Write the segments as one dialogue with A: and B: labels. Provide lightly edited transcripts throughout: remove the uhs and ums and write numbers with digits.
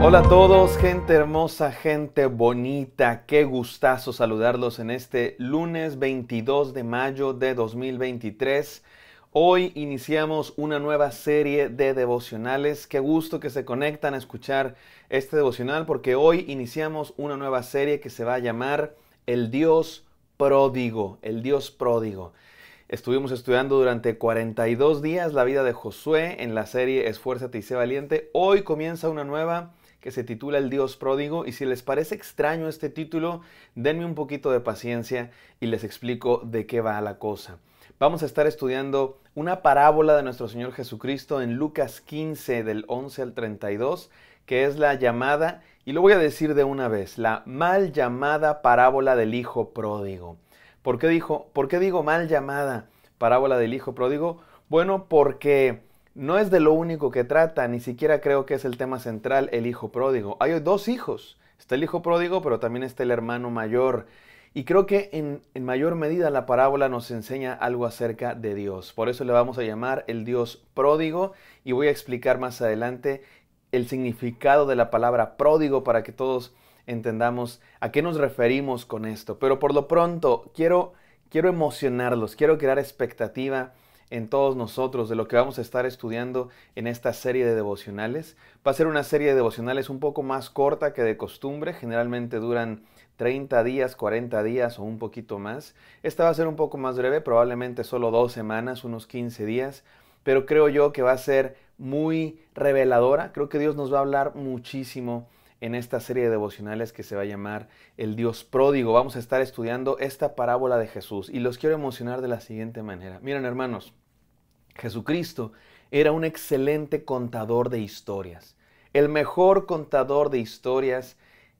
A: Hola a todos, gente hermosa, gente bonita, qué gustazo saludarlos en este lunes 22 de mayo de 2023. Hoy iniciamos una nueva serie de devocionales. Qué gusto que se conectan a escuchar este devocional porque hoy iniciamos una nueva serie que se va a llamar El Dios Pródigo, el Dios Pródigo. Estuvimos estudiando durante 42 días la vida de Josué en la serie Esfuérzate y sé valiente. Hoy comienza una nueva que se titula El Dios Pródigo, y si les parece extraño este título, denme un poquito de paciencia y les explico de qué va la cosa. Vamos a estar estudiando una parábola de nuestro Señor Jesucristo en Lucas 15 del 11 al 32, que es la llamada, y lo voy a decir de una vez, la mal llamada parábola del Hijo Pródigo. ¿Por qué digo mal llamada parábola del Hijo Pródigo? Bueno, porque no es de lo único que trata, ni siquiera creo que es el tema central, el hijo pródigo. Hay dos hijos, está el hijo pródigo, pero también está el hermano mayor. Y creo que en mayor medida la parábola nos enseña algo acerca de Dios. Por eso le vamos a llamar el Dios pródigo, y voy a explicar más adelante el significado de la palabra pródigo para que todos entendamos a qué nos referimos con esto. Pero por lo pronto quiero emocionarlos, quiero crear expectativa en todos nosotros de lo que vamos a estar estudiando en esta serie de devocionales. Va a ser una serie de devocionales un poco más corta que de costumbre, generalmente duran 30 días, 40 días o un poquito más. Esta va a ser un poco más breve, probablemente solo 2 semanas, unos 15 días, pero creo yo que va a ser muy reveladora. Creo que Dios nos va a hablar muchísimo en esta serie de devocionales que se va a llamar El Dios Pródigo. Vamos a estar estudiando esta parábola de Jesús y los quiero emocionar de la siguiente manera. Miren, hermanos, Jesucristo era un excelente contador de historias, el mejor contador de historias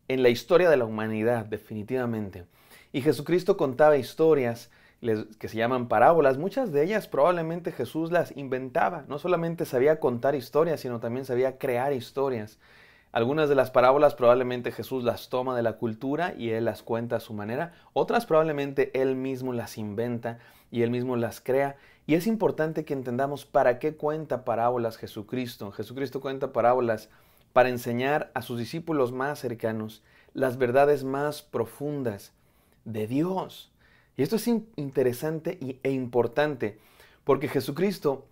A: en la historia de la humanidad, definitivamente. Y Jesucristo contaba historias que se llaman parábolas. Muchas de ellas probablemente Jesús las inventaba. No solamente sabía contar historias, sino también sabía crear historias. Algunas de las parábolas probablemente Jesús las toma de la cultura y Él las cuenta a su manera. Otras probablemente Él mismo las inventa y Él mismo las crea. Y es importante que entendamos para qué cuenta parábolas Jesucristo. Jesucristo cuenta parábolas para enseñar a sus discípulos más cercanos las verdades más profundas de Dios. Y esto es interesante e importante porque Jesucristo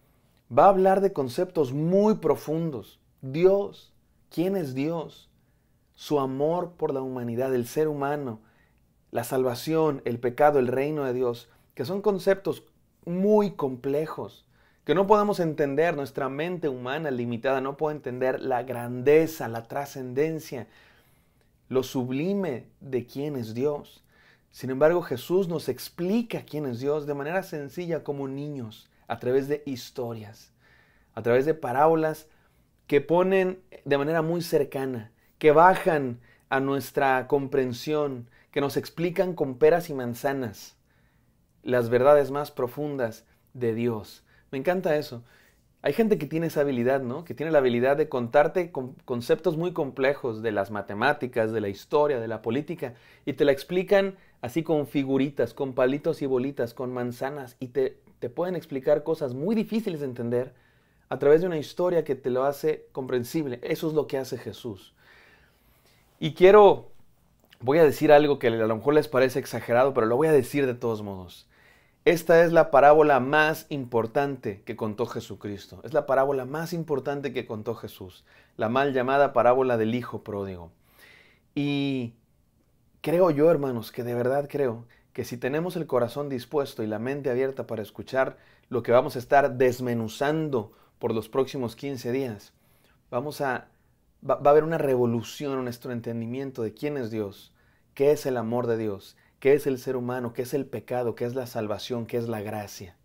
A: va a hablar de conceptos muy profundos. Dios. ¿Quién es Dios? Su amor por la humanidad, el ser humano, la salvación, el pecado, el reino de Dios, que son conceptos muy complejos, que no podemos entender. Nuestra mente humana limitada no puede entender la grandeza, la trascendencia, lo sublime de quién es Dios. Sin embargo, Jesús nos explica quién es Dios de manera sencilla, como niños, a través de historias, a través de parábolas que ponen de manera muy cercana, que bajan a nuestra comprensión, que nos explican con peras y manzanas las verdades más profundas de Dios. Me encanta eso. Hay gente que tiene esa habilidad, ¿no? Que tiene la habilidad de contarte conceptos muy complejos de las matemáticas, de la historia, de la política, y te la explican así con figuritas, con palitos y bolitas, con manzanas, y te pueden explicar cosas muy difíciles de entender a través de una historia que te lo hace comprensible. Eso es lo que hace Jesús. Y voy a decir algo que a lo mejor les parece exagerado, pero lo voy a decir de todos modos. Esta es la parábola más importante que contó Jesucristo. Es la parábola más importante que contó Jesús. La mal llamada parábola del Hijo Pródigo. Y creo yo, hermanos, que de verdad creo que si tenemos el corazón dispuesto y la mente abierta para escuchar lo que vamos a estar desmenuzando por los próximos 15 días, va a haber una revolución en nuestro entendimiento de quién es Dios, qué es el amor de Dios, qué es el ser humano, qué es el pecado, qué es la salvación, qué es la gracia.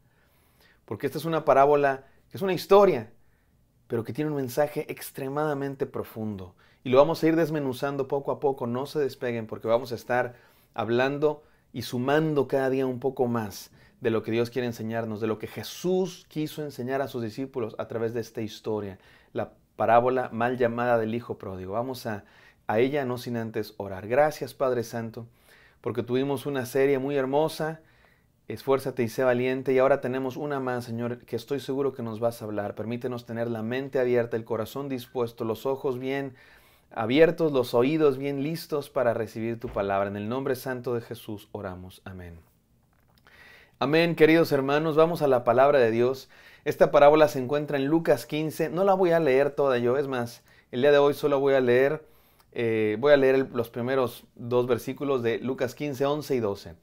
A: Porque esta es una parábola, que es una historia, pero que tiene un mensaje extremadamente profundo. Y lo vamos a ir desmenuzando poco a poco. No se despeguen porque vamos a estar hablando y sumando cada día un poco más de lo que Dios quiere enseñarnos, de lo que Jesús quiso enseñar a sus discípulos a través de esta historia, la parábola mal llamada del Hijo Pródigo. Vamos a ella, no sin antes orar. Gracias, Padre Santo, porque tuvimos una serie muy hermosa, Esfuérzate y sé valiente, y ahora tenemos una más, Señor, que estoy seguro que nos vas a hablar. Permítenos tener la mente abierta, el corazón dispuesto, los ojos bien abiertos, los oídos bien listos para recibir tu palabra. En el nombre santo de Jesús oramos. Amén. Amén, queridos hermanos, vamos a la palabra de Dios. Esta parábola se encuentra en Lucas 15. No la voy a leer toda yo, es más, el día de hoy solo voy a leer los primeros 2 versículos de Lucas 15, 11 y 12.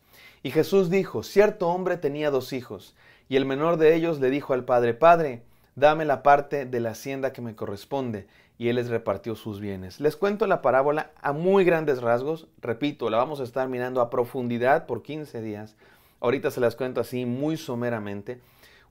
A: Y Jesús dijo, cierto hombre tenía 2 hijos, y el menor de ellos le dijo al padre, Padre, dame la parte de la hacienda que me corresponde. Y él les repartió sus bienes. Les cuento la parábola a muy grandes rasgos. Repito, la vamos a estar mirando a profundidad por 15 días. Ahorita se las cuento así muy someramente.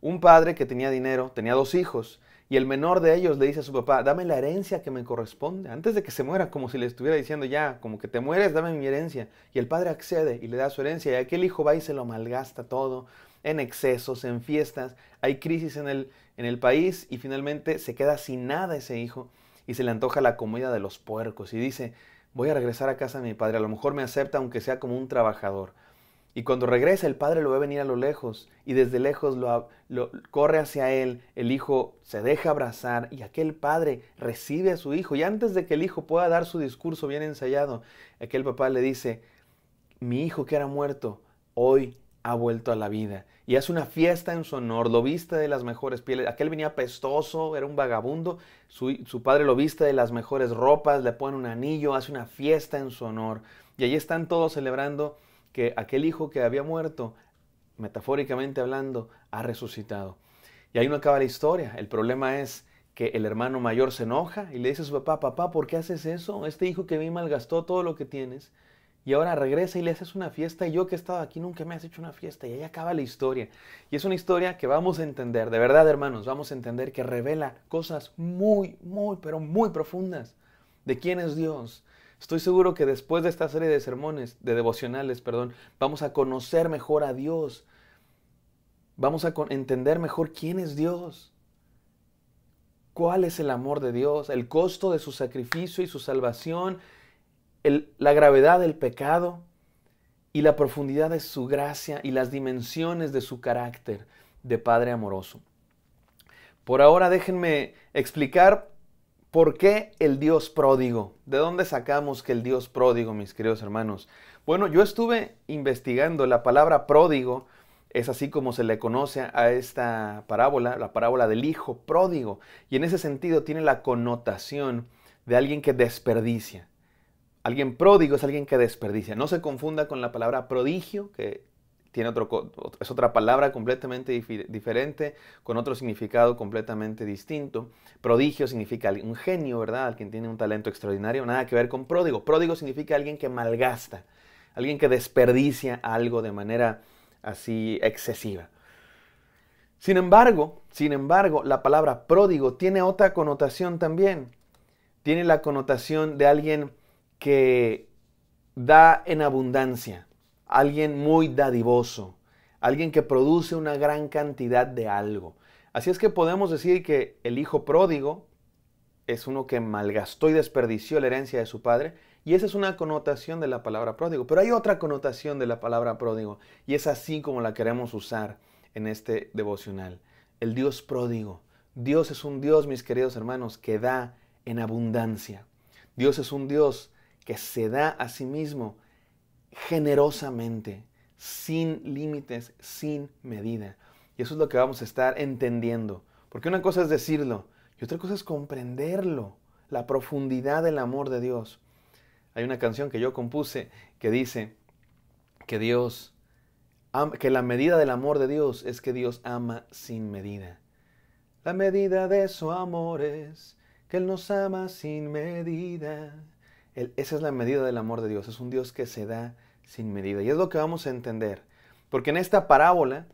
A: Un padre que tenía dinero, tenía 2 hijos, y el menor de ellos le dice a su papá, dame la herencia que me corresponde, antes de que se muera, como si le estuviera diciendo, ya, como que te mueres, dame mi herencia. Y el padre accede y le da su herencia, y aquel hijo va y se lo malgasta todo, en excesos, en fiestas, hay crisis en el país, y finalmente se queda sin nada ese hijo, y se le antoja la comida de los puercos, y dice, voy a regresar a casa de mi padre, a lo mejor me acepta aunque sea como un trabajador. Y cuando regresa, el padre lo ve venir a lo lejos y desde lejos lo corre hacia él. El hijo se deja abrazar y aquel padre recibe a su hijo. Y antes de que el hijo pueda dar su discurso bien ensayado, aquel papá le dice, mi hijo que era muerto, hoy ha vuelto a la vida. Y hace una fiesta en su honor, lo viste de las mejores pieles. Aquel venía pestoso, era un vagabundo. Su padre lo viste de las mejores ropas, le pone un anillo, hace una fiesta en su honor. Y allí están todos celebrando que aquel hijo que había muerto, metafóricamente hablando, ha resucitado. Y ahí no acaba la historia. El problema es que el hermano mayor se enoja y le dice a su papá, papá, ¿por qué haces eso? Este hijo que vi malgastó todo lo que tienes y ahora regresa y le haces una fiesta y yo que he estado aquí nunca me has hecho una fiesta. Y ahí acaba la historia. Y es una historia que vamos a entender, de verdad hermanos, vamos a entender que revela cosas muy, muy, pero muy profundas de quién es Dios. Estoy seguro que después de esta serie de sermones, de devocionales, vamos a conocer mejor a Dios. Vamos a entender mejor quién es Dios. Cuál es el amor de Dios, el costo de su sacrificio y su salvación, la gravedad del pecado y la profundidad de su gracia y las dimensiones de su carácter de Padre amoroso. Por ahora déjenme explicar ¿por qué el Dios pródigo? ¿De dónde sacamos que el Dios pródigo, mis queridos hermanos? Bueno, yo estuve investigando la palabra pródigo, es así como se le conoce a esta parábola, la parábola del hijo pródigo. Y en ese sentido tiene la connotación de alguien que desperdicia. Alguien pródigo es alguien que desperdicia. No se confunda con la palabra prodigio, que es otra palabra completamente diferente, con otro significado completamente distinto. Prodigio significa un genio, ¿verdad? Alguien tiene un talento extraordinario, nada que ver con pródigo. Pródigo significa alguien que malgasta, alguien que desperdicia algo de manera así excesiva. Sin embargo, la palabra pródigo tiene otra connotación también. Tiene la connotación de alguien que da en abundancia. Alguien muy dadivoso, alguien que produce una gran cantidad de algo. Así es que podemos decir que el hijo pródigo es uno que malgastó y desperdició la herencia de su padre, y esa es una connotación de la palabra pródigo. Pero hay otra connotación de la palabra pródigo, y es así como la queremos usar en este devocional. El Dios pródigo. Dios es un Dios, mis queridos hermanos, que da en abundancia. Dios es un Dios que se da a sí mismo generosamente, sin límites, sin medida. Y eso es lo que vamos a estar entendiendo. Porque una cosa es decirlo y otra cosa es comprenderlo, la profundidad del amor de Dios. Hay una canción que yo compuse que dice que que la medida del amor de Dios es que Dios ama sin medida. La medida de su amor es que Él nos ama sin medida. Esa es la medida del amor de Dios. Es un Dios que se da sin medida. Y es lo que vamos a entender. Porque en esta parábola,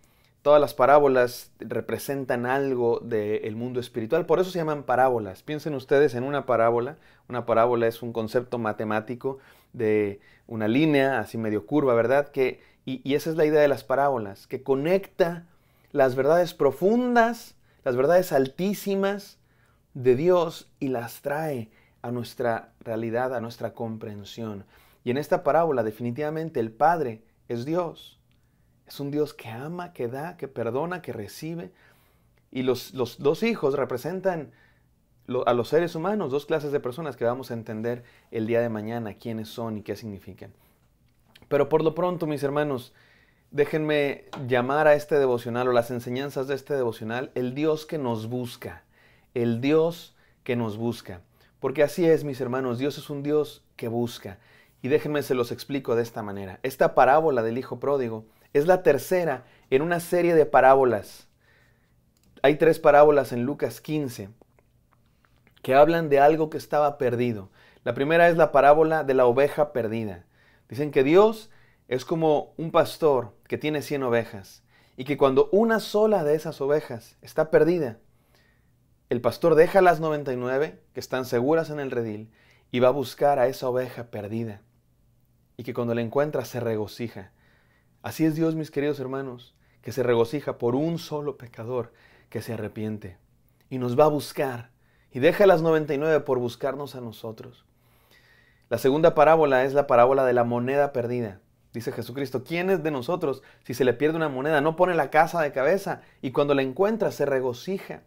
A: todas las parábolas representan algo del mundo espiritual. Por eso se llaman parábolas. Piensen ustedes en una parábola. Una parábola es un concepto matemático de una línea así medio curva, ¿verdad? Y esa es la idea de las parábolas, que conecta las verdades profundas, las verdades altísimas de Dios y las trae a nuestra realidad, a nuestra comprensión. Y en esta parábola definitivamente el Padre es Dios. Es un Dios que ama, que da, que perdona, que recibe. Y los 2 hijos representan a los seres humanos, dos clases de personas que vamos a entender el día de mañana quiénes son y qué significan. Pero por lo pronto, mis hermanos, déjenme llamar a este devocional o las enseñanzas de este devocional el Dios que nos busca. El Dios que nos busca. Porque así es, mis hermanos, Dios es un Dios que busca. Y déjenme se los explico de esta manera. Esta parábola del Hijo Pródigo es la tercera en una serie de parábolas. Hay 3 parábolas en Lucas 15 que hablan de algo que estaba perdido. La primera es la parábola de la oveja perdida. Dicen que Dios es como un pastor que tiene 100 ovejas y que cuando una sola de esas ovejas está perdida, el pastor deja las 99 que están seguras en el redil y va a buscar a esa oveja perdida y que cuando la encuentra se regocija. Así es Dios, mis queridos hermanos, que se regocija por un solo pecador que se arrepiente y nos va a buscar y deja las 99 por buscarnos a nosotros. La segunda parábola es la parábola de la moneda perdida. Dice Jesucristo, ¿quién es de nosotros si se le pierde una moneda? No pone la casa de cabeza y cuando la encuentra se regocija.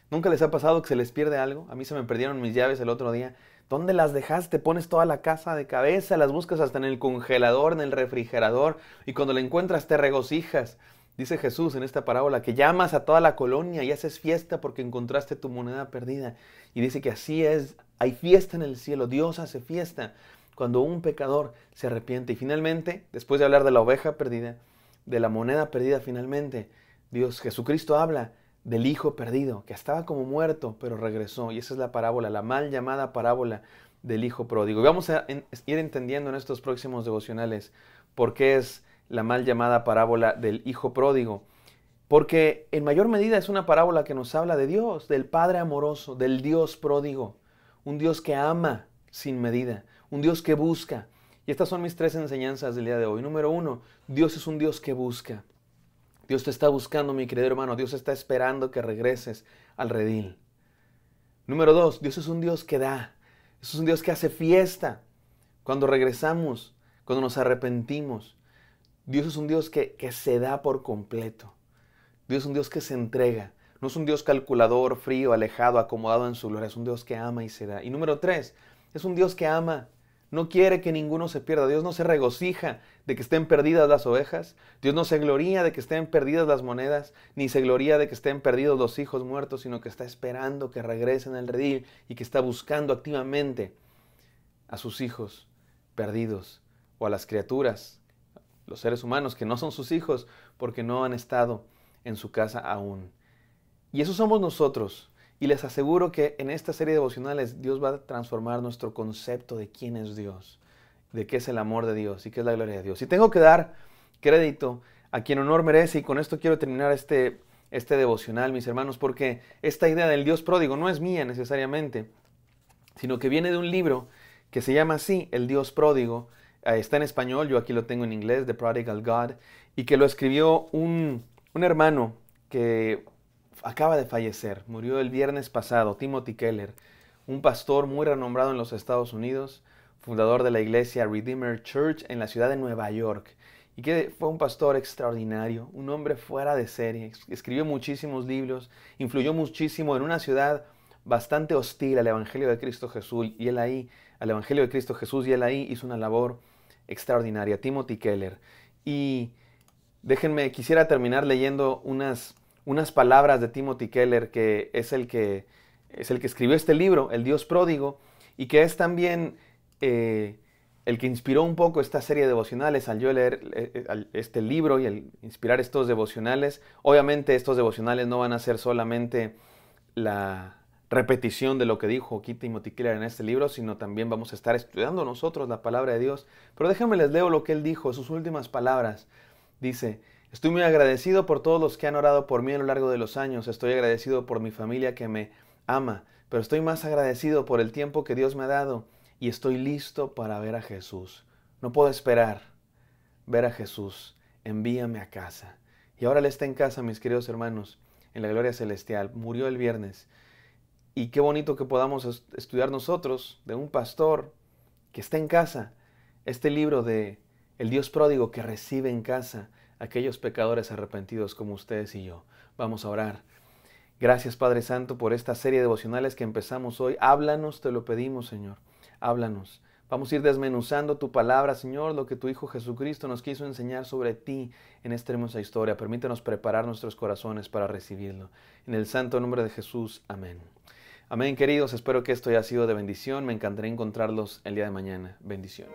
A: ¿Nunca les ha pasado que se les pierde algo? A mí se me perdieron mis llaves el otro día. ¿Dónde las dejaste? Pones toda la casa de cabeza, las buscas hasta en el congelador, en el refrigerador y cuando la encuentras te regocijas. Dice Jesús en esta parábola que llamas a toda la colonia y haces fiesta porque encontraste tu moneda perdida. Y dice que así es, hay fiesta en el cielo, Dios hace fiesta cuando un pecador se arrepiente. Y finalmente, después de hablar de la oveja perdida, de la moneda perdida finalmente, Jesucristo habla del hijo perdido, que estaba como muerto, pero regresó. Y esa es la parábola, la mal llamada parábola del hijo pródigo. Y vamos a ir entendiendo en estos próximos devocionales por qué es la mal llamada parábola del hijo pródigo. Porque en mayor medida es una parábola que nos habla de Dios, del Padre amoroso, del Dios pródigo. Un Dios que ama sin medida, un Dios que busca. Y estas son mis 3 enseñanzas del día de hoy. Número 1, Dios es un Dios que busca. Dios te está buscando, mi querido hermano. Dios está esperando que regreses al redil. Número 2, Dios es un Dios que da. Es un Dios que hace fiesta cuando regresamos, cuando nos arrepentimos. Dios es un Dios que se da por completo. Dios es un Dios que se entrega. No es un Dios calculador, frío, alejado, acomodado en su gloria. Es un Dios que ama y se da. Y número 3, es un Dios que ama. No quiere que ninguno se pierda. Dios no se regocija de que estén perdidas las ovejas. Dios no se gloría de que estén perdidas las monedas, ni se gloría de que estén perdidos los hijos muertos, sino que está esperando que regresen al redil y que está buscando activamente a sus hijos perdidos o a las criaturas, los seres humanos que no son sus hijos porque no han estado en su casa aún. Y eso somos nosotros. Y les aseguro que en esta serie de devocionales Dios va a transformar nuestro concepto de quién es Dios, de qué es el amor de Dios y qué es la gloria de Dios. Y tengo que dar crédito a quien honor merece y con esto quiero terminar este devocional, mis hermanos, porque esta idea del Dios pródigo no es mía necesariamente, sino que viene de un libro que se llama así, El Dios Pródigo. Está en español, yo aquí lo tengo en inglés, The Prodigal God, y que lo escribió un hermano que acaba de fallecer, murió el viernes pasado, Timothy Keller, un pastor muy renombrado en los Estados Unidos, fundador de la iglesia Redeemer Church en la ciudad de Nueva York, y que fue un pastor extraordinario, un hombre fuera de serie, escribió muchísimos libros, influyó muchísimo en una ciudad bastante hostil al Evangelio de Cristo Jesús, y él ahí hizo una labor extraordinaria, Timothy Keller. Y quisiera terminar leyendo unas palabras de Timothy Keller, que es el que escribió este libro, El Dios Pródigo, y que es también el que inspiró un poco esta serie de devocionales al yo leer este libro y al inspirar estos devocionales. Obviamente estos devocionales no van a ser solamente la repetición de lo que dijo aquí Timothy Keller en este libro, sino también vamos a estar estudiando nosotros la palabra de Dios. Pero déjenme les leo lo que él dijo, sus últimas palabras. Dice: estoy muy agradecido por todos los que han orado por mí a lo largo de los años. Estoy agradecido por mi familia que me ama, pero estoy más agradecido por el tiempo que Dios me ha dado y estoy listo para ver a Jesús. No puedo esperar ver a Jesús. Envíame a casa. Y ahora Él está en casa, mis queridos hermanos, en la gloria celestial. Murió el viernes. Y qué bonito que podamos estudiar nosotros de un pastor que está en casa este libro de El Dios Pródigo, que recibe en casa a aquellos pecadores arrepentidos como ustedes y yo. Vamos a orar. Gracias, Padre Santo, por esta serie de devocionales que empezamos hoy. Háblanos, te lo pedimos, Señor. Háblanos. Vamos a ir desmenuzando tu palabra, Señor, lo que tu Hijo Jesucristo nos quiso enseñar sobre ti en esta hermosa historia. Permítanos preparar nuestros corazones para recibirlo. En el santo nombre de Jesús. Amén. Amén, queridos. Espero que esto haya sido de bendición. Me encantaría encontrarlos el día de mañana. Bendiciones.